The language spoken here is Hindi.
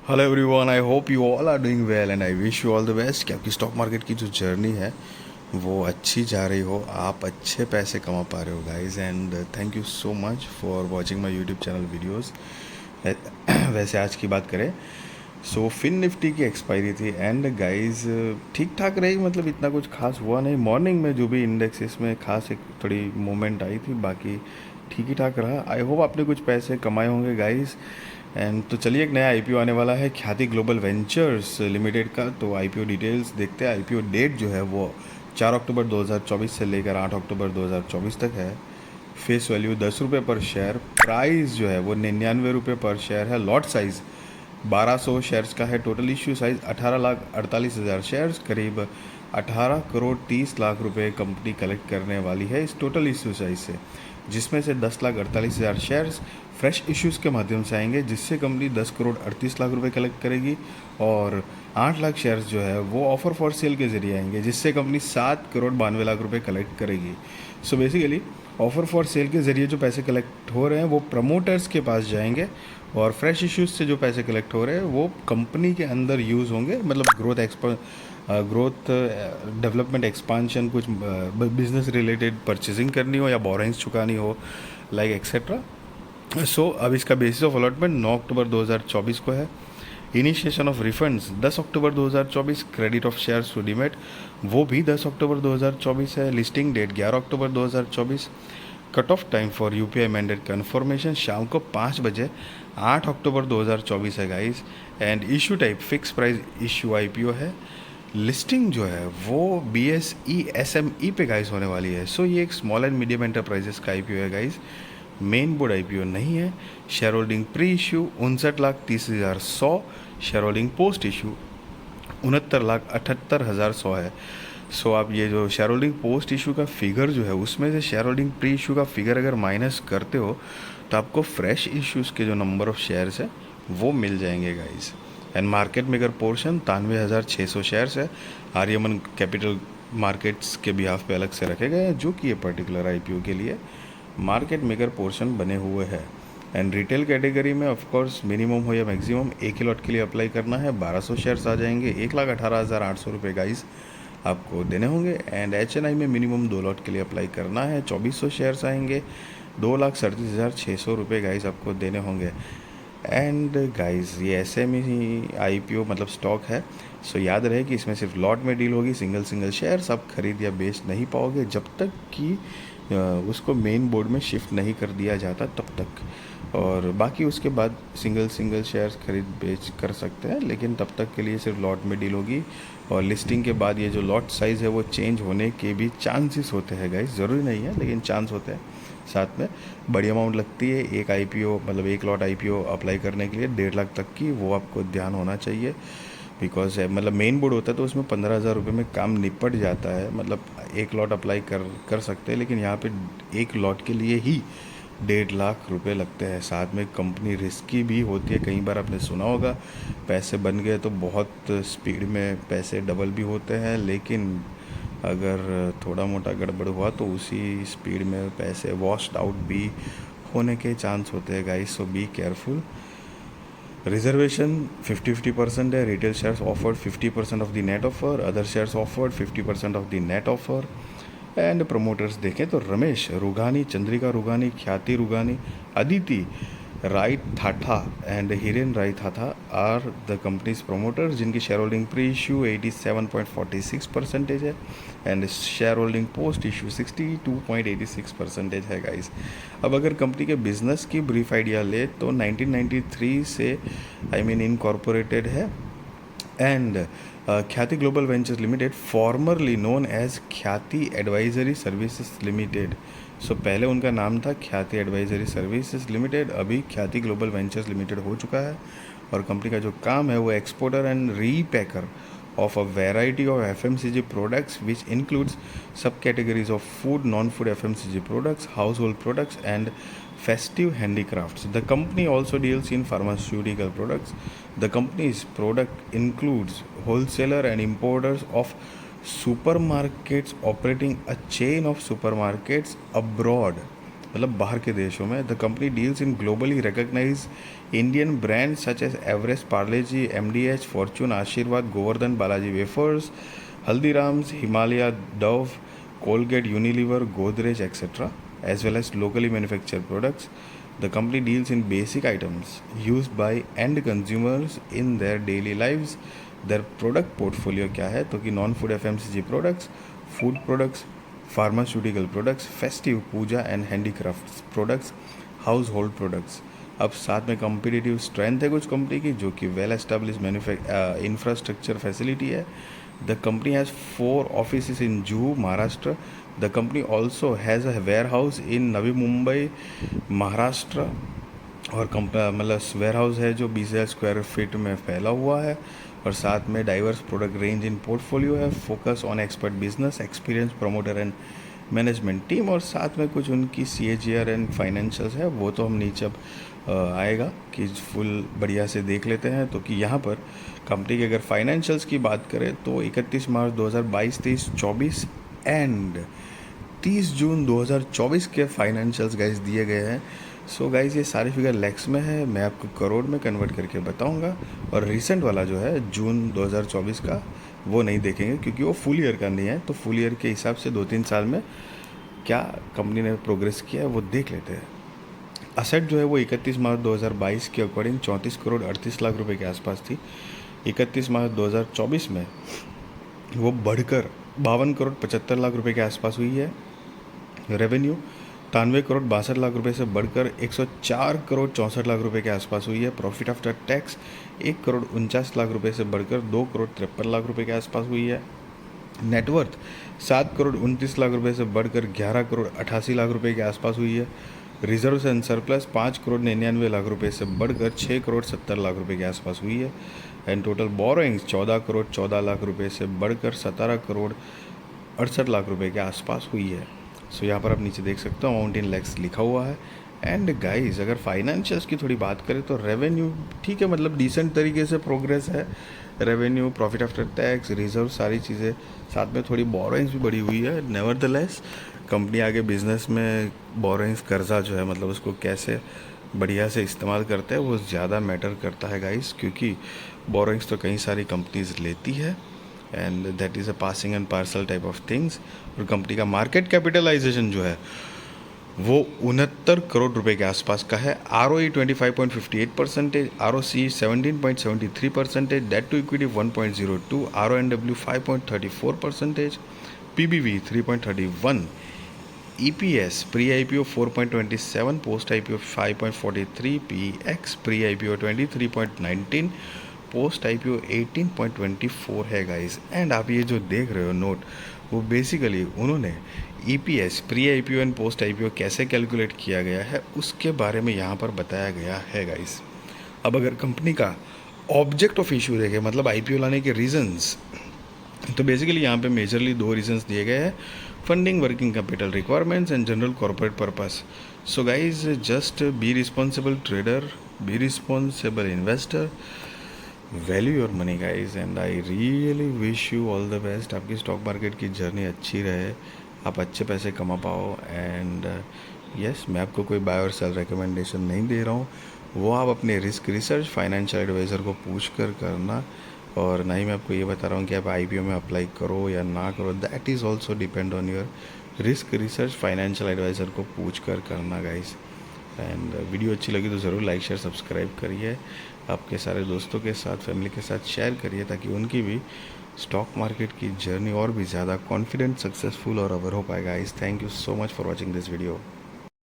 Hello everyone, I hope you all are doing well and I wish you all the best कि आपकी स्टॉक मार्केट की जो जर्नी है वो अच्छी जा रही हो, आप अच्छे पैसे कमा पा रहे हो guys. And thank you so much for watching my YouTube channel videos. वैसे आज की बात करें सो फिन निफ्टी की एक्सपायरी थी एंड गाइस ठीक ठाक रही, मतलब इतना कुछ खास हुआ नहीं। मॉर्निंग में जो भी इंडेक्सेस में खास एक थोड़ी मूवमेंट आई थी, बाकी ठीक ही ठाक रहा। आई होप आपने कुछ पैसे कमाए होंगे गाइस। एंड तो चलिए, एक नया आईपीओ आने वाला है ख्याति ग्लोबल वेंचर्स लिमिटेड का। तो आईपीओ डिटेल्स देखते हैं। आईपीओ डेट जो है वो 4 अक्टूबर 2024 से लेकर 8 अक्टूबर 2024 तक है। फेस वैल्यू 10 रुपये पर शेयर। प्राइस जो है वो 99 रुपये पर शेयर है। लॉट साइज़ 1200 शेयर्स का है। टोटल इश्यू साइज़ 18,48,000 शेयर्स, करीब 18 करोड़ 30 लाख रुपए कंपनी कलेक्ट करने वाली है इस टोटल इश्यू साइज से, जिसमें से 10,48,000 शेयर्स फ्रेश इश्यूज़ के माध्यम से आएंगे, जिससे कंपनी 10 करोड़ 38 लाख रुपए कलेक्ट करेगी। और 8 लाख शेयर्स जो है वो ऑफर फॉर सेल के ज़रिए आएंगे, जिससे कंपनी 7 करोड़ 92 लाख रुपए कलेक्ट करेगी। So basically offer for sale के ज़रिए जो पैसे कलेक्ट हो रहे हैं वो प्रमोटर्स के पास जाएंगे, और फ्रेश इश्यूज से जो पैसे कलेक्ट हो रहे हैं वो कंपनी के अंदर यूज़ होंगे। मतलब ग्रोथ डेवलपमेंट एक्सपांशन, कुछ बिजनेस रिलेटेड परचेजिंग करनी हो या बोरिंग्स चुकानी हो, लाइक एक्सेट्रा। सो अब इसका बेसिस ऑफ अलॉटमेंट 9 अक्टूबर 2024 को है। Initiation of refunds 10 October 2024। Credit of shares to demat वो भी 10 अक्टूबर 2024 है। Listing date 11 October 2024। Cut off time for UPI mandate confirmation शाम को 5 बजे 8 अक्टूबर 2024 है guys. And issue type fix price issue IPO है। लिस्टिंग जो है वो बीएसई एसएमई पे गाइस होने वाली है। सो ये एक स्मॉल एंड मीडियम एंटरप्राइजेस का आईपीओ है गाइस, मेन बोर्ड आईपीओ नहीं है। Share holding pre issue 59,30,100। Share holding post issue 69,78,100 है। सो आप ये जो शेयर होल्डिंग पोस्ट इशू का फिगर जो है उसमें से शेयर होल्डिंग प्री इशू का फिगर अगर माइनस करते हो तो आपको फ्रेश इश्यूज़ के जो नंबर ऑफ शेयर्स है वो मिल जाएंगे guys. And market maker portion 93,600 shares है। आर्यमन कैपिटल मार्केट्स के बिहाफ पे अलग से रखे गए हैं, जो कि ये पर्टिकुलर आईपीओ के लिए मार्केट मेकर पोर्शन बने हुए हैं। एंड रिटेल कैटेगरी में ऑफकोर्स मिनिमम हो या मैक्सिमम एक ही लॉट के लिए अप्लाई करना है। 1200 शेयर्स आ जाएंगे, 1,18,800 रुपये गाइस आपको देने होंगे। एंड एचएनआई में मिनिमम 2 लॉट के लिए अप्लाई करना है, 2400 शेयर्स आएंगे, 2,37,600 रुपये गाइस आपको देने होंगे। एंड गाइस ये एसएमई आईपीओ मतलब स्टॉक है, सो याद रहे कि इसमें सिर्फ लॉट में डील होगी। सिंगल सिंगल शेयर्स आप खरीद या बेच नहीं पाओगे जब तक कि उसको मेन बोर्ड में शिफ्ट नहीं कर दिया जाता तब तक। और बाकी उसके बाद सिंगल सिंगल शेयर्स खरीद बेच कर सकते हैं, लेकिन तब तक के लिए सिर्फ लॉट में डील होगी। और लिस्टिंग के बाद ये जो लॉट साइज़ है वो चेंज होने के भी चांसेस होते हैं गाइस, ज़रूरी नहीं है लेकिन चांस होते हैं। साथ में बड़ी अमाउंट लगती है एक आईपीओ, मतलब एक लॉट आईपीओ अप्लाई करने के लिए 1.5 लाख तक की, वो आपको ध्यान होना चाहिए। बिकॉज मतलब मेन बोर्ड होता है तो उसमें 15,000 रुपये में काम निपट जाता है, मतलब एक लॉट अप्लाई कर सकते हैं। लेकिन यहाँ पे एक लॉट के लिए ही 1.5 लाख रुपए लगते हैं। साथ में कंपनी रिस्की भी होती है, कई बार आपने सुना होगा पैसे बन गए तो बहुत स्पीड में पैसे डबल भी होते हैं, लेकिन अगर थोड़ा मोटा गड़बड़ हुआ तो उसी स्पीड में पैसे वॉश्ड आउट भी होने के चांस होते हैं guys, so be careful. Reservation 50-50% है। Retail shares offered 50% of the net offer, other shares offered 50% of the net offer. And promoters देखें तो Ramesh Rugani, Chandrika Rugani, Khyati Rugani, Aditi Rai Thatha and Hiren Rai Thatha are the company's promoters, जिनकी शेयर होल्डिंग प्री इशू 87.46% है and share holding post issue 62.86% है गाइस। अब अगर कंपनी के बिजनेस की ब्रीफ आइडिया ले तो 1993 से इनकॉर्पोरेटेड है। And Khyati global ventures limited, formerly known as Khyati advisory services limited. So पहले उनका नाम था ख्याति एडवाइजरी सर्विसेज लिमिटेड, अभी ख्याति ग्लोबल वेंचर्स लिमिटेड हो चुका है। और कंपनी का जो काम है वो exporter and repacker of a variety of FMCG products, which includes subcategories of food, non-food FMCG products, household products, and festive handicrafts. The company also deals in pharmaceutical products. The company's product includes wholesaler and importers of supermarkets operating a chain of supermarkets abroad मतलब बाहर के देशों में। The company deals in globally recognise Indian brand such as Everest, Parle G, MDH, Fortune, Aashirvaad, Govardhan, Balaji wafers, Haldirams, Himalaya, Dove, Colgate, Unilever, Godrej, etc., as well as locally manufactured products. The company deals in basic items used by end consumers in their daily lives. Their product portfolio क्या है तो कि non food FMCG products, food products, pharmaceutical products, festive puja and handicrafts products, household products. अब साथ में कम्पिटिटिव स्ट्रेंथ है कुछ कंपनी की, जो कि वेल एस्टेब्लिश इंफ्रास्ट्रक्चर फैसिलिटी है। The company has 4 offices in Juhu, Maharashtra. The company also has a warehouse in Navi Mumbai, Maharashtra. और मतलब वेयर हाउस है जो 20,000 स्क्वायर फीट में फैला हुआ है, और साथ में diverse product range in portfolio है, focus on expert business, experience promoter and management team, और साथ में कुछ उनकी CAGR एंड फाइनेंशियल्स है। वो तो हम नीचे अब आएगा कि फुल बढ़िया से देख लेते हैं। तो कि यहाँ पर कंपनी के अगर फाइनेंशियल्स की बात करें तो 31 मार्च 2022, 23, 24 एंड 30 जून 2024 के फाइनेंशियल्स गाइस दिए गए हैं। सो गाइस ये सारी फिगर लैक्स में है, मैं आपको करोड़ में कन्वर्ट करके बताऊंगा। और रिसेंट वाला जो है जून 2024 का वो नहीं देखेंगे क्योंकि वो फुल ईयर का नहीं है। तो फुल ईयर के हिसाब से 2-3 साल में क्या कंपनी ने प्रोग्रेस किया है वो देख लेते हैं। असेट जो है वो 31 मार्च 2022 के अकॉर्डिंग 34 करोड़ 38 लाख रुपए के आसपास थी। 31 मार्च 2024 में वो बढ़कर 52 करोड़ 75 लाख रुपए के आसपास हुई है। रेवेन्यू 93 करोड़ 62 लाख रुपए से बढ़कर 104 करोड़ 64 लाख रुपए के आसपास हुई है। Profit after tax 1 crore 49 lakh रुपए से बढ़कर 2 करोड़ 53 लाख रुपए के आसपास हुई है। नेटवर्थ 7 करोड़ 29 लाख रुपए से बढ़कर 11 करोड़ 88 लाख रुपए के आसपास हुई है। Reserves and surplus 5 crore 99 lakh रुपए से बढ़कर 6 करोड़ 70 लाख रुपए के आसपास हुई है। And total borrowings 14 crore 14 lakh रुपए से बढ़कर 17 करोड़ 68 लाख रुपए के आसपास हुई है। सो यहाँ पर आप नीचे देख सकते हो अमाउंट इन लैक्स लिखा हुआ है। एंड गाइस अगर फाइनेंशियल्स की थोड़ी बात करें तो रेवेन्यू ठीक है, मतलब डिसेंट तरीके से प्रोग्रेस है। Revenue, profit after tax, reserve, सारी चीज़ें, साथ में थोड़ी बोरोइंग्स भी बढ़ी हुई है। नेवरदलेस कंपनी आगे बिजनेस में बोरोइंग्स, कर्जा जो है मतलब उसको कैसे बढ़िया से इस्तेमाल करते हैं वो ज़्यादा मैटर करता है गाइस, क्योंकि बोरोइंग्स तो कई सारी कंपनीज लेती है and that is a passing and parcel type of things. और कंपनी का मार्केट कैपिटलाइजेशन जो है वो 69 करोड़ रुपए के आसपास का है। ROE 25.58%, ROC 17.73%, debt to equity 1.02, RONW 5.34%, PBV 3.31, EPS pre IPO 4.27, post IPO 5.43, PX pre IPO 23.19, post IPO 18.24 है गाइस। एंड आप ये जो देख रहे हो नोट, वो बेसिकली उन्होंने EPS pre IPO and post IPO कैसे कैलकुलेट किया गया है उसके बारे में यहाँ पर बताया गया है गाइस। अब अगर कंपनी का ऑब्जेक्ट ऑफ इशू देखें, मतलब IPO लाने के रीजंस, तो बेसिकली यहाँ पे मेजरली 2 रीजंस दिए गए हैं, funding, working capital requirements and general corporate purpose. So guys just be responsible trader, be responsible investor, value your money guys, and I really wish you all the best. आपकी स्टॉक मार्केट की जर्नी अच्छी रहे, आप अच्छे पैसे कमा पाओ। एंड यस, मैं आपको कोई बाय और सेल रिकमेंडेशन नहीं दे रहा हूँ, वो आप अपने रिस्क रिसर्च फाइनेंशियल एडवाइज़र को पूछ कर करना। और ना ही मैं आपको ये बता रहा हूँ कि आप IPO में अप्लाई करो या ना करो, that is also depend on your risk research financial advisor को पूछ कर करना गाइस। एंड वीडियो अच्छी लगी तो ज़रूर लाइक शेयर सब्सक्राइब करिए, आपके सारे दोस्तों के साथ, फैमिली के साथ शेयर करिए ताकि उनकी भी स्टॉक मार्केट की जर्नी और भी ज़्यादा कॉन्फिडेंट, सक्सेसफुल और अवर हो पाएगा guys. Thank you so much for watching this video.